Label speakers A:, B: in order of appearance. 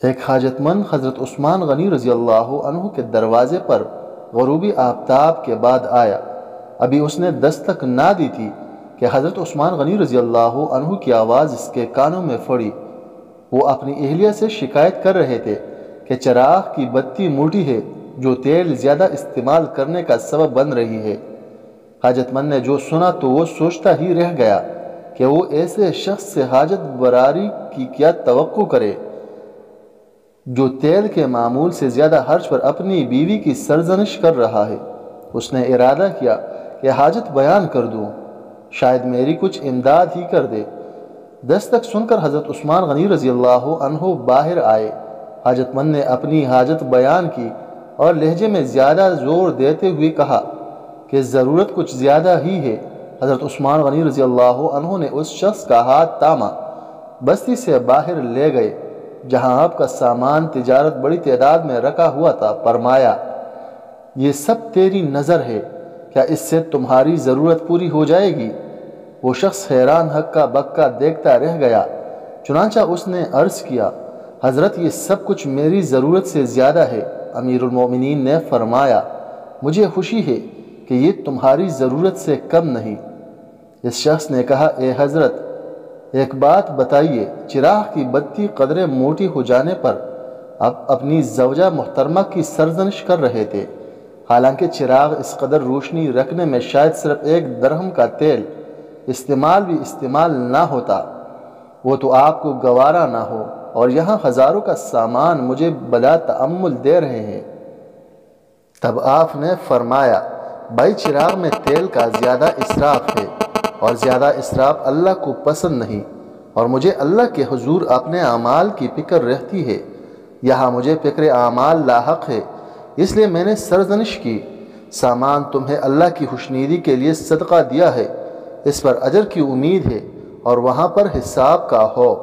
A: ایک حاجت مند حضرت عثمان غنی رضی اللہ عنہ کے دروازے پر غروبی آفتاب کے بعد آیا۔ ابھی اس نے دستک نہ دی تھی کہ حضرت عثمان غنی رضی اللہ عنہ کی آواز اس کے کانوں میں پڑی۔ وہ اپنی اہلیہ سے شکایت کر رہے تھے کہ چراغ کی بتی موٹی ہے جو تیل زیادہ استعمال کرنے کا سبب بن رہی ہے۔ حاجت مند نے جو سنا تو وہ سوچتا ہی رہ گیا کہ وہ ایسے شخص سے حاجت براری کی کیا توقع کرے جو تیل کے معمول سے زیادہ خرچ پر اپنی بیوی کی سرزنش کر رہا ہے۔ اس نے ارادہ کیا کہ حاجت بیان کر دوں، شاید میری کچھ امداد ہی کر دے۔ دستک سن کر حضرت عثمان غنی رضی اللہ عنہ باہر آئے۔ حاجت مند نے اپنی حاجت بیان کی اور لہجے میں زیادہ زور دیتے ہوئے کہا کہ ضرورت کچھ زیادہ ہی ہے۔ حضرت عثمان غنی رضی اللہ عنہ نے اس شخص کا ہاتھ تھاما، بستی سے باہر لے گئے جہاں آپ کا سامان تجارت بڑی تعداد میں رکھا ہوا تھا۔ فرمایا، یہ سب تیری نظر ہے، کیا اس سے تمہاری ضرورت پوری ہو جائے گی؟ وہ شخص حیران ہکا بکا دیکھتا رہ گیا۔ چنانچہ اس نے عرض کیا، حضرت یہ سب کچھ میری ضرورت سے زیادہ ہے۔ امیر المومنین نے فرمایا، مجھے خوشی ہے کہ یہ تمہاری ضرورت سے کم نہیں۔ اس شخص نے کہا، اے حضرت، ایک بات بتائیے، چراغ کی بتی قدرے موٹی ہو جانے پر آپ اپنی زوجہ محترمہ کی سرزنش کر رہے تھے، حالانکہ چراغ اس قدر روشنی رکھنے میں شاید صرف 1 درہم کا تیل استعمال نہ ہوتا، وہ تو آپ کو گوارا نہ ہو، اور یہاں ہزاروں کا سامان مجھے بلا تأمل دے رہے ہیں۔ تب آپ نے فرمایا، بھائی چراغ میں تیل کا زیادہ اسراف ہے، اور زیادہ اسراف اللہ کو پسند نہیں، اور مجھے اللہ کے حضور اپنے اعمال کی فکر رہتی ہے۔ یہاں مجھے فکر اعمال لاحق ہے، اس لیے میں نے سرزنش کی۔ سامان تمہیں اللہ کی خوشنودی کے لیے صدقہ دیا ہے، اس پر اجر کی امید ہے اور وہاں پر حساب کا ہو۔